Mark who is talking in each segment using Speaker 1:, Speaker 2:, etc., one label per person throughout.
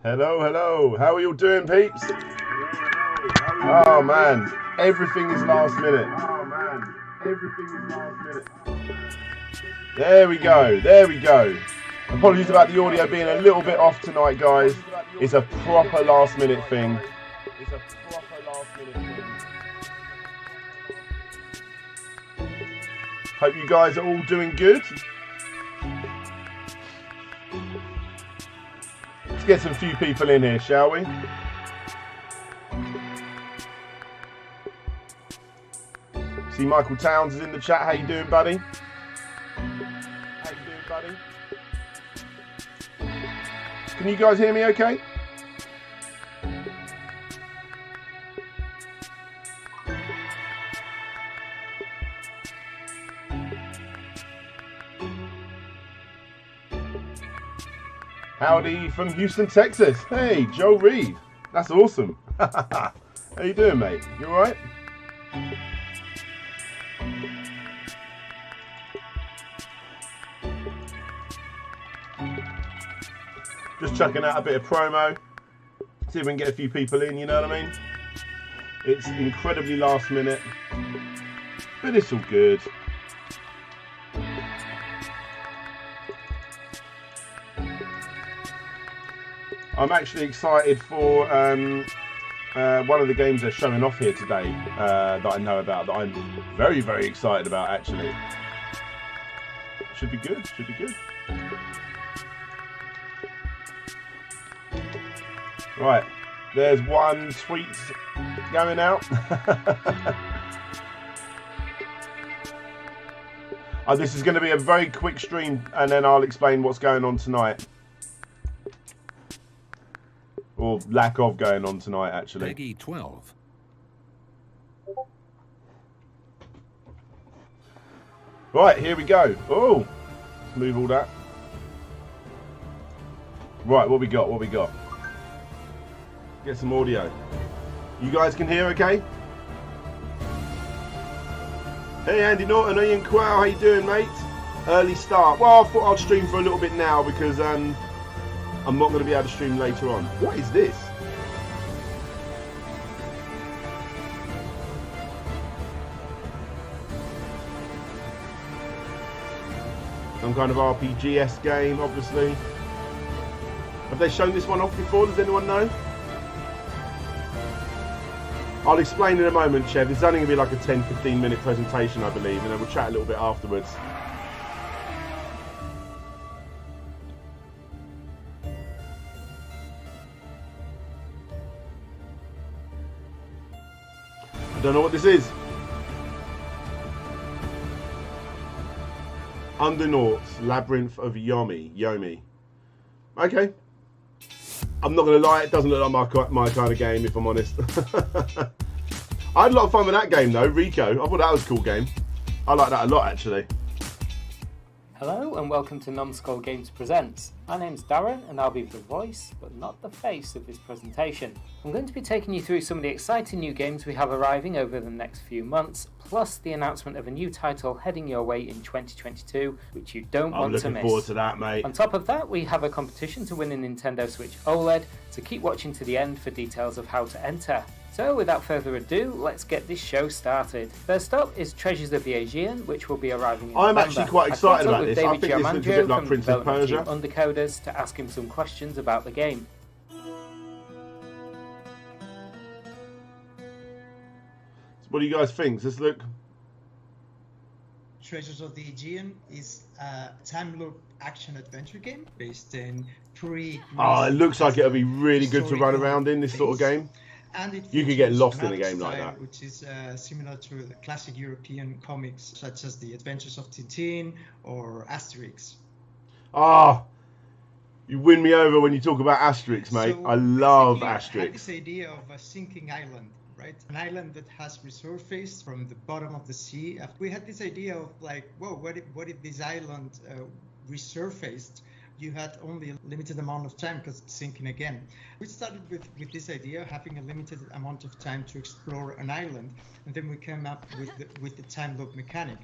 Speaker 1: Hello, hello. How are you doing, peeps? Oh man, everything is last minute. There we go, there we go. Apologies about the audio being a little bit off tonight, guys. It's a proper last minute thing. Hope you guys are all doing good. Let's get some few people in here, shall we? See Michael Towns is in the chat. How you doing, buddy? Can you guys hear me okay? Howdy from Houston, Texas. Hey, Joe Reed. That's awesome. How you doing, mate? You all right? Just chucking out a bit of promo. See if we can get a few people in, you know what I mean? It's incredibly last minute, but it's all good. I'm actually excited for one of the games they're showing off here today that I know about, that I'm very, very excited about, actually. Should be good, should be good. Right, there's one tweet going out. This is going to be a very quick stream, and then I'll explain what's going on tonight. Or lack of going on tonight, actually.
Speaker 2: Peggy 12.
Speaker 1: Right, here we go. Oh, let's move all that. Right, what we got? What we got? Get some audio. You guys can hear okay? Hey Andy Norton, Ian Quao, how you doing, mate? Early start. Well, I thought I'd stream for a little bit now because I'm not going to be able to stream later on. What is this? Some kind of RPG-esque game, obviously. Have they shown this one off before? Does anyone know? I'll explain in a moment, Chev. It's only going to be like a 10-15 minute presentation, I believe, and then we'll chat a little bit afterwards. I don't know what this is. Undernauts, Labyrinth of Yomi. Okay. I'm not going to lie, it doesn't look like my kind of game, if I'm honest. I had a lot of fun with that game, though, Rico. I thought that was a cool game. I like that a lot, actually.
Speaker 3: Hello and welcome to Numskull Games Presents. My name's Darren and I'll be the voice, but not the face of this presentation. I'm going to be taking you through some of the exciting new games we have arriving over the next few months, plus the announcement of a new title heading your way in 2022, which you don't want to miss.
Speaker 1: I'm looking forward to that, mate.
Speaker 3: On top of that, we have a competition to win a Nintendo Switch OLED, so keep watching to the end for details of how to enter. So without further ado, let's get this show started. First up is Treasures of the Aegean, which will be arriving in November.
Speaker 1: I'm actually quite excited about this. I think this looks a bit like
Speaker 3: from
Speaker 1: Prince of Persia.
Speaker 3: Undercoders to ask him some questions about the game.
Speaker 1: What do you guys think? Does this look...
Speaker 4: Treasures of the Aegean is a time loop action adventure game based in pre.
Speaker 1: Oh, it looks like it'll be really good to run around in this sort of game.
Speaker 4: And
Speaker 1: you could get lost in a game like that.
Speaker 4: Which is similar to the classic European comics, such as the Adventures of Tintin or Asterix.
Speaker 1: Ah, you win me over when you talk about Asterix, mate.
Speaker 4: So
Speaker 1: I love
Speaker 4: I had
Speaker 1: Asterix.
Speaker 4: this idea of a sinking island, right? An island that has resurfaced from the bottom of the sea. We had this idea of like, whoa, what if this island resurfaced? You had only a limited amount of time because it's sinking again. We started with this idea, having a limited amount of time to explore an island, and then we came up with the time loop mechanic.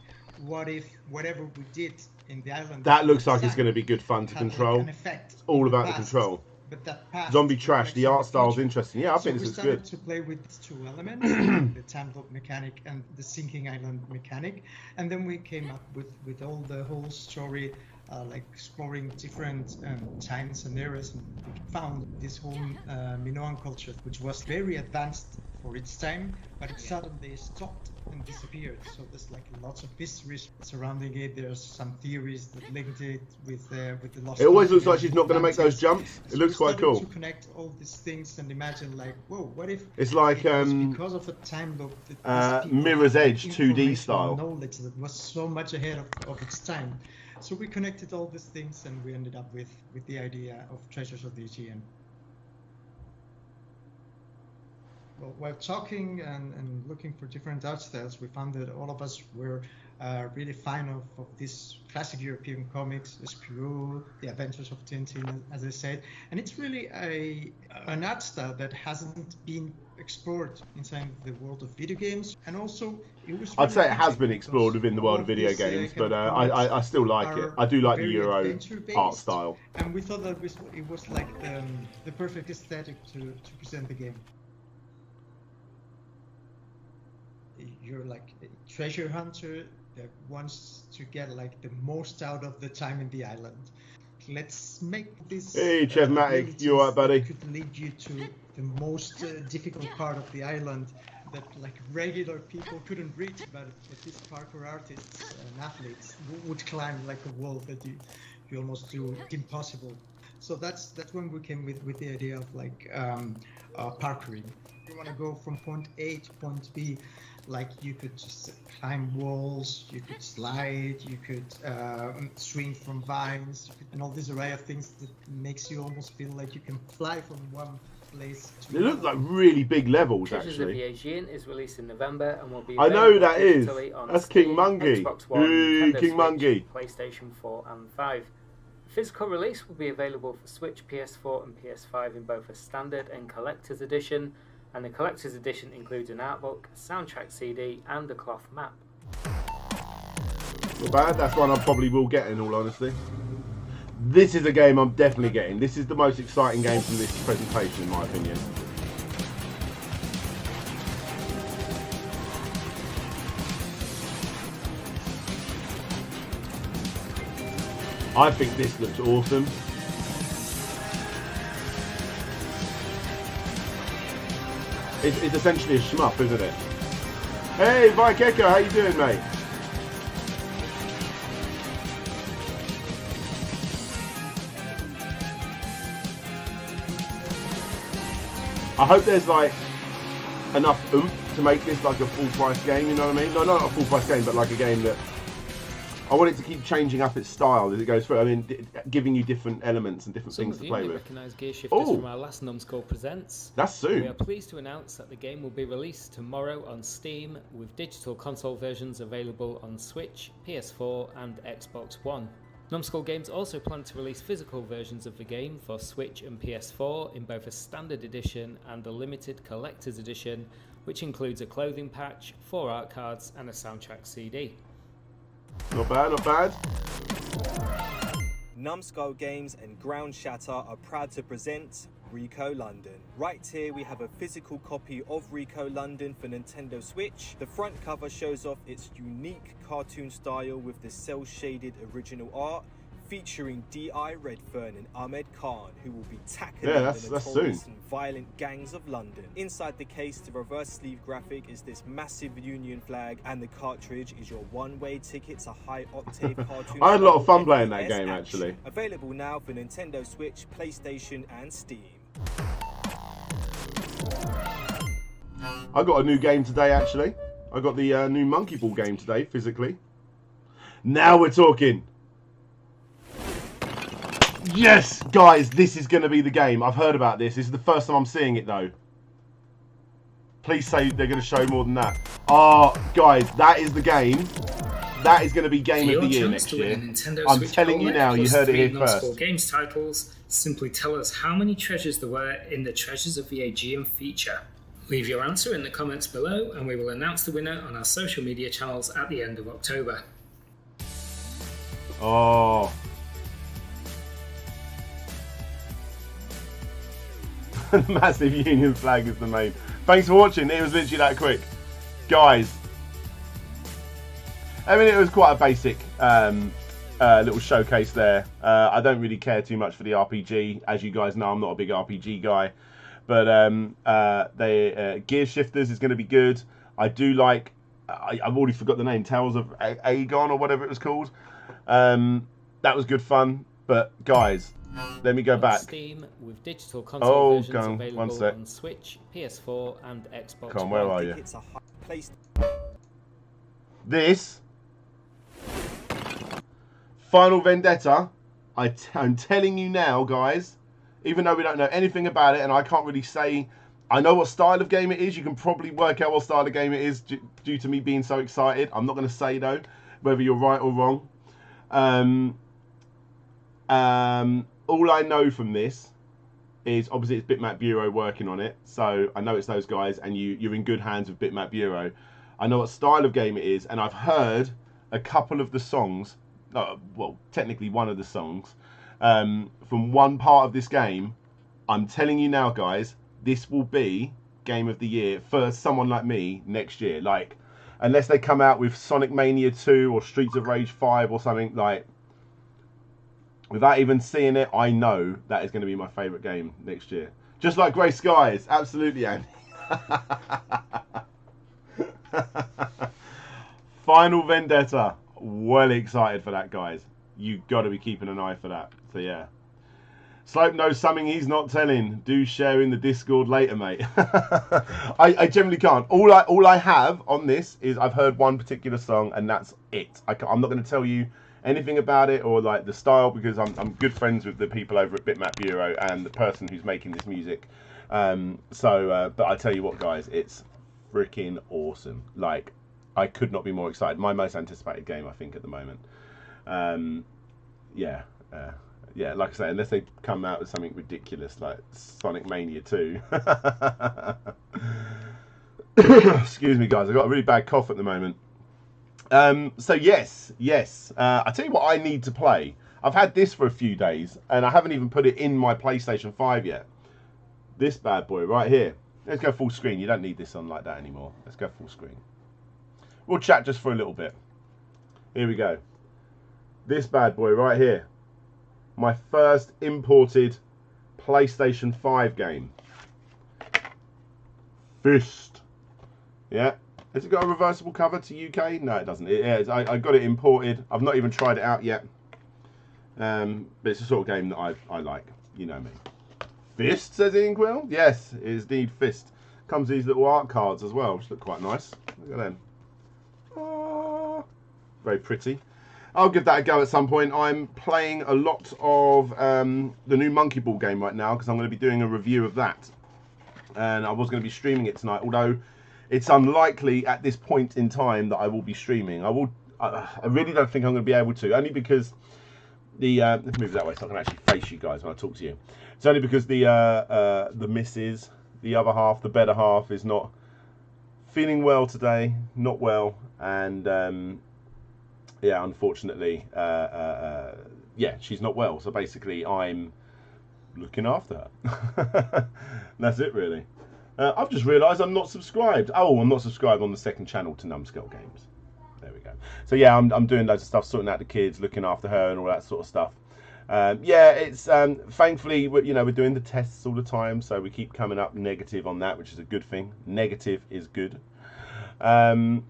Speaker 4: What if whatever we did in the island...
Speaker 1: That looks like it's going to be good fun to control.
Speaker 4: Like an effect
Speaker 1: it's all about the control.
Speaker 4: but that passed.
Speaker 1: Zombie Trash, the art style's
Speaker 4: future.
Speaker 1: interesting. Yeah, I think this is good.
Speaker 4: So we started to play with these two elements, the time loop mechanic and the sinking island mechanic, and then we came up with all the whole story, like exploring different times and eras, and we found this whole Minoan culture, which was very advanced for its time, but it suddenly stopped and disappeared. So there's like lots of mysteries surrounding it. There's some theories that linked it with the lost.
Speaker 1: It always looks like she's not going to make those jumps. It
Speaker 4: So
Speaker 1: looks
Speaker 4: we
Speaker 1: quite
Speaker 4: started
Speaker 1: cool.
Speaker 4: to connect all these things and imagine like, whoa, what if
Speaker 1: It's like
Speaker 4: it was because of a time loop that these people
Speaker 1: Mirror's
Speaker 4: had
Speaker 1: Edge 2D
Speaker 4: information
Speaker 1: style.
Speaker 4: and knowledge that was so much ahead of its time. So we connected all these things and we ended up with the idea of Treasures of the Aegean. Well, while talking and looking for different art styles, we found that all of us were really fan of these classic European comics, Spirou, The Adventures of Tintin, as I said. And it's really an art style that hasn't been explored inside the world of video games. And also, it was
Speaker 1: I'd say it
Speaker 4: really
Speaker 1: has been
Speaker 4: because
Speaker 1: explored within the world of video
Speaker 4: all these,
Speaker 1: games,
Speaker 4: kind
Speaker 1: but
Speaker 4: of
Speaker 1: I still like it. I do like the
Speaker 4: very
Speaker 1: Euro
Speaker 4: adventure-based.
Speaker 1: art style.
Speaker 4: And we thought that it was like the perfect aesthetic to present the game. You're like a treasure hunter that wants to get like the most out of the time in the island. Let's make this.
Speaker 1: Hey, Chevmatic,
Speaker 4: abilities
Speaker 1: you alright, buddy?
Speaker 4: that could lead you to the most difficult part of the island that like regular people couldn't reach, but these parkour artists and athletes would climb like a wall that you almost do impossible. So that's when we came with the idea of like parkouring. You want to go from point A to point B. Like you could just climb walls, you could slide, you could swing from vines, and all this array of things that makes you almost feel like you can fly from one place to
Speaker 1: They look
Speaker 4: another.
Speaker 1: like really big levels,
Speaker 3: Treasures of the
Speaker 1: actually.
Speaker 3: Aegean is released in November and will be
Speaker 1: I know
Speaker 3: available
Speaker 1: that is.
Speaker 3: digitally on
Speaker 1: That's
Speaker 3: Steam,
Speaker 1: King Monkey.
Speaker 3: Xbox One,
Speaker 1: Hey,
Speaker 3: Nintendo
Speaker 1: King
Speaker 3: Switch,
Speaker 1: Monkey.
Speaker 3: PlayStation 4 and 5. The physical release will be available for Switch, PS4 and PS5 in both a standard and collector's edition, and the collector's edition includes an art book, a soundtrack CD and a cloth map.
Speaker 1: Not bad. That's one I probably will get, in all honesty. This is a game I'm definitely getting. This is the most exciting game from this presentation, in my opinion. I think this looks awesome. It's essentially a shmup, isn't it? Hey, Vike Echo, how you doing, mate? I hope there's like enough oomph to make this like a full price game, you know what I mean? No, not a full price game, but like a game that I want it to keep changing up its style as it goes through. I mean, giving you different elements and different
Speaker 3: Some
Speaker 1: things
Speaker 3: of
Speaker 1: to
Speaker 3: you
Speaker 1: play
Speaker 3: may
Speaker 1: with.
Speaker 3: recognise Gear Shifters
Speaker 1: Oh.
Speaker 3: from our last Numskull Presents.
Speaker 1: That's
Speaker 3: We
Speaker 1: soon.
Speaker 3: are pleased to announce that the game will be released tomorrow on Steam, with digital console versions available on Switch, PS4 and Xbox One. Numskull Games also plan to release physical versions of the game for Switch and PS4 in both a standard edition and a limited collector's edition, which includes a clothing patch, 4 art cards and a soundtrack CD.
Speaker 1: Not bad, not bad.
Speaker 2: Numskull Games and Ground Shatter are proud to present Rico London. Right here we have a physical copy of Rico London for Nintendo Switch. The front cover shows off its unique cartoon style with the cel-shaded original art, featuring D.I. Redfern and Ahmed Khan, who will be tackling
Speaker 1: that's
Speaker 2: the
Speaker 1: soon.
Speaker 2: notorious and violent gangs of London. Inside the case, the reverse sleeve graphic is this massive Union flag, and the cartridge is your one-way ticket to high-octane cartoon.
Speaker 1: I had a lot of fun
Speaker 2: style
Speaker 1: playing that
Speaker 2: FPS
Speaker 1: game,
Speaker 2: action.
Speaker 1: actually.
Speaker 2: Available now for Nintendo Switch, PlayStation, and Steam.
Speaker 1: I got a new game today, actually. I got the new Monkey Ball game today, physically. Now we're talking. Yes, guys, this is going to be the game. I've heard about this. This is the first time I'm seeing it, though. Please say they're going to show more than that. Oh, guys, that is the game. That is going to be Game of the Year next year. I'm telling you now, you heard it here first.
Speaker 3: Numskull Games titles. Simply tell us how many treasures there were in the Treasures of the Aegean feature. Leave your answer in the comments below and we will announce the winner on our social media channels at the end of October.
Speaker 1: Oh. Massive Union flag is the main. Thanks for watching. It was literally that quick. Guys, I mean, it was quite a basic little showcase there. I don't really care too much for the RPG. As you guys know, I'm not a big RPG guy. But Gear Shifters is going to be good. I do like, I've already forgot the name, Tales of Aegean or whatever it was called. That was good fun. But guys, let me go back.
Speaker 3: Steam with digital console versions
Speaker 1: go on,
Speaker 3: available
Speaker 1: one sec.
Speaker 3: on Switch, PS4 and Xbox
Speaker 1: Come on, where are you?
Speaker 2: It's a high place.
Speaker 1: This Final Vendetta, I'm telling you now, guys, even though we don't know anything about it, and I can't really say, I know what style of game it is. You can probably work out what style of game it is due to me being so excited. I'm not going to say, though, whether you're right or wrong. All I know from this is, obviously, it's Bitmap Bureau working on it. So I know it's those guys, and you're in good hands with Bitmap Bureau. I know what style of game it is, and I've heard a couple of the songs, well, technically one of the songs, from one part of this game. I'm telling you now, guys, this will be Game of the Year for someone like me next year. Like, unless they come out with Sonic Mania 2 or Streets of Rage 5 or something, like, without even seeing it, I know that is going to be my favourite game next year. Just like Grey Skies. Absolutely, Andy. Final Vendetta. Well excited for that, guys. You got to be keeping an eye for that. So, yeah. Slope knows something he's not telling. Do share in the Discord later, mate. I generally can't. All I have on this is I've heard one particular song, and that's it. I'm not going to tell you anything about it or like the style, because I'm good friends with the people over at Bitmap Bureau and the person who's making this music. But I tell you what, guys, it's freaking awesome. Like, I could not be more excited. My most anticipated game, I think, at the moment. Yeah, like I say, unless they come out with something ridiculous like Sonic Mania 2. Excuse me, guys. I've got a really bad cough at the moment. So yes. I tell you what I need to play. I've had this for a few days, and I haven't even put it in my PlayStation 5 yet. This bad boy right here. Let's go full screen. You don't need this on like that anymore. Let's go full screen. We'll chat just for a little bit. Here we go. This bad boy right here. My first imported PlayStation 5 game. Fist. Yeah. Has it got a reversible cover to UK? No, it doesn't. I got it imported. I've not even tried it out yet. But it's the sort of game that I like. You know me. Fist, says Ian Quill. Yes, it is indeed Fist. Comes with these little art cards as well, which look quite nice. Look at them. Oh, very pretty. I'll give that a go at some point. I'm playing a lot of the new Monkey Ball game right now, because I'm going to be doing a review of that. And I was going to be streaming it tonight, although it's unlikely at this point in time that I will be streaming. I really don't think I'm going to be able to, only because let's move that way so I can actually face you guys when I talk to you. It's only because the missus, the other half, the better half, is not feeling well today, not well, and yeah, unfortunately, yeah, she's not well. So basically, I'm looking after her. That's it, really. I've just realised I'm not subscribed. Oh, I'm not subscribed on the second channel to Numskull Games. There we go. So yeah, I'm doing loads of stuff, sorting out the kids, looking after her, and all that sort of stuff. Yeah, it's thankfully we're doing the tests all the time, so we keep coming up negative on that, which is a good thing. Negative is good. The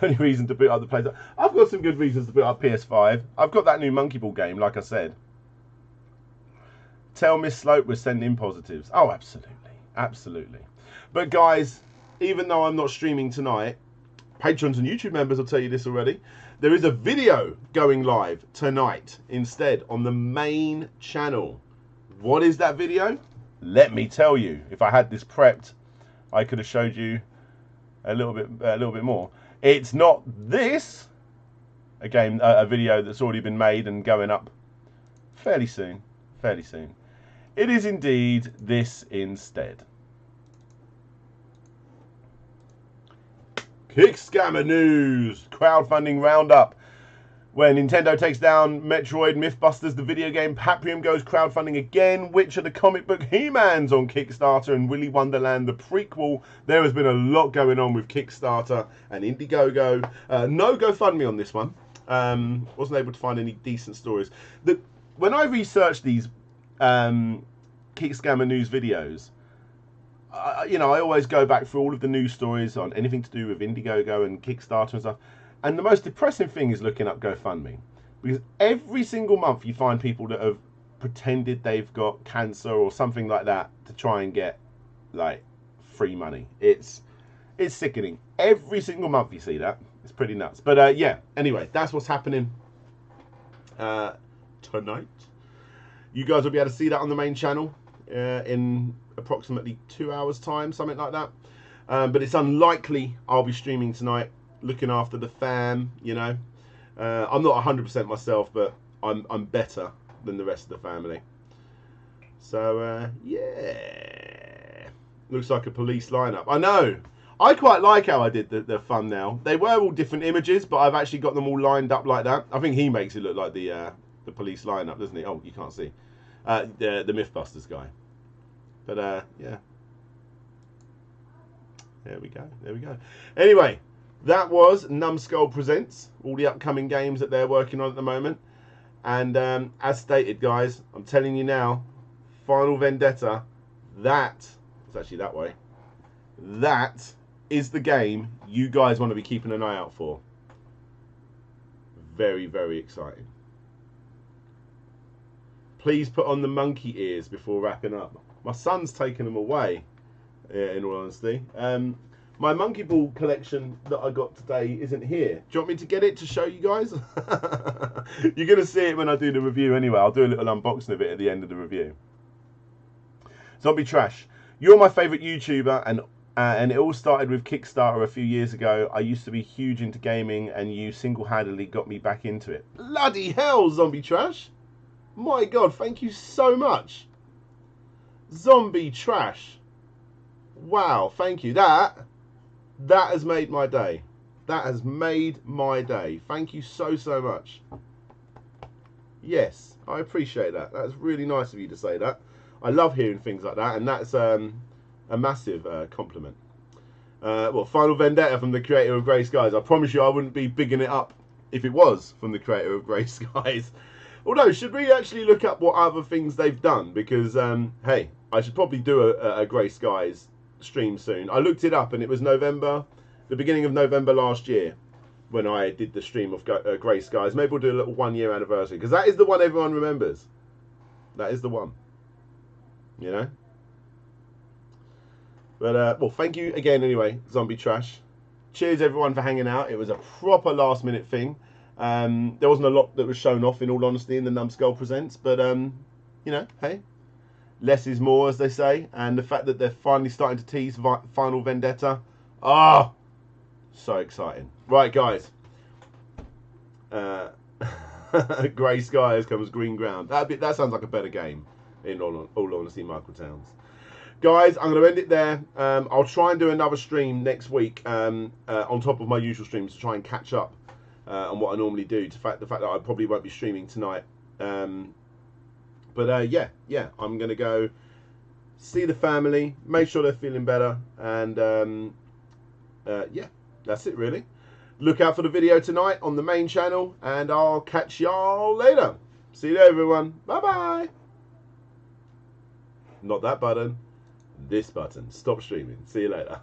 Speaker 1: only reason to boot up the PlayStation, I've got some good reasons to boot up PS5. I've got that new Monkey Ball game, like I said. Tell Miss Slope we're sending positives. Oh, absolutely. But guys, even though I'm not streaming tonight, patrons and YouTube members will tell you this already. There is a video going live tonight instead on the main channel. What is that video? Let me tell you. If I had this prepped, I could have showed you a little bit more. It's not this. Again, a video that's already been made and going up fairly soon. It is indeed this instead. Kick Scammer News. Crowdfunding roundup. When Nintendo takes down Metroid Mythbusters, the video game, Paprium goes crowdfunding again, Witcher the comic book, He-Man's on Kickstarter, and Willy Wonderland the prequel. There has been a lot going on with Kickstarter and Indiegogo. No GoFundMe on this one. Wasn't able to find any decent stories. When I researched these Kickscammer news videos, I always go back through all of the news stories on anything to do with Indiegogo and Kickstarter and stuff. And the most depressing thing is looking up GoFundMe. Because every single month you find people that have pretended they've got cancer or something like that to try and get, like, free money. It's sickening. Every single month you see that. It's pretty nuts. But, yeah, anyway, that's what's happening tonight. You guys will be able to see that on the main channel in approximately 2 hours' time, something like that. But it's unlikely I'll be streaming tonight, looking after the fam, you know. I'm not 100% myself, but I'm better than the rest of the family. So, yeah. Looks like a police lineup. I know. I quite like how I did the thumbnail. They were all different images, but I've actually got them all lined up like that. I think he makes it look like the police lineup, doesn't he? Oh, you can't see. The Mythbusters guy. But, yeah. There we go. There we go. Anyway, that was Numskull Presents, all the upcoming games that they're working on at the moment. And as stated, guys, I'm telling you now, Final Vendetta, it's actually that way, that is the game you guys want to be keeping an eye out for. Very, very exciting. Please put on the monkey ears before wrapping up. My son's taken them away, in all honesty. My Monkey Ball collection that I got today isn't here. Do you want me to get it to show you guys? You're going to see it when I do the review anyway. I'll do a little unboxing of it at the end of the review. Zombie Trash. You're my favourite YouTuber, and it all started with Kickstarter a few years ago. I used to be huge into gaming, and you single-handedly got me back into it. Bloody hell, Zombie Trash. My God, thank you so much. Zombie Trash. Wow, thank you. That has made my day. That has made my day. Thank you so, so much. Yes, I appreciate that. That's really nice of you to say that. I love hearing things like that, and that's a massive compliment. Well, Final Vendetta from the creator of Grey Skies. I promise you I wouldn't be bigging it up if it was from the creator of Grey Skies. Although, should we actually look up what other things they've done? Because, hey, I should probably do a Grey Skies stream soon. I looked it up and it was November, the beginning of November last year when I did the stream of Grey Skies. Maybe we'll do a little 1 year anniversary because that is the one everyone remembers. That is the one, you know. But well, thank you again anyway, Zombie Trash. Cheers everyone for hanging out. It was a proper last minute thing. There wasn't a lot that was shown off, in all honesty, in the Numskull Presents, but you know, hey, less is more, as they say, and the fact that they're finally starting to tease Final Vendetta, so exciting. Right, guys, Grey Skies comes Green Ground. That sounds like a better game, in all honesty, Michael Towns. Guys, I'm going to end it there. I'll try and do another stream next week on top of my usual streams to try and catch up on what I normally do. The fact that I probably won't be streaming tonight. But yeah, I'm going to go see the family, make sure they're feeling better, and yeah, that's it really. Look out for the video tonight on the main channel, and I'll catch y'all later. See you there, everyone. Bye-bye. Not that button, this button. Stop streaming. See you later.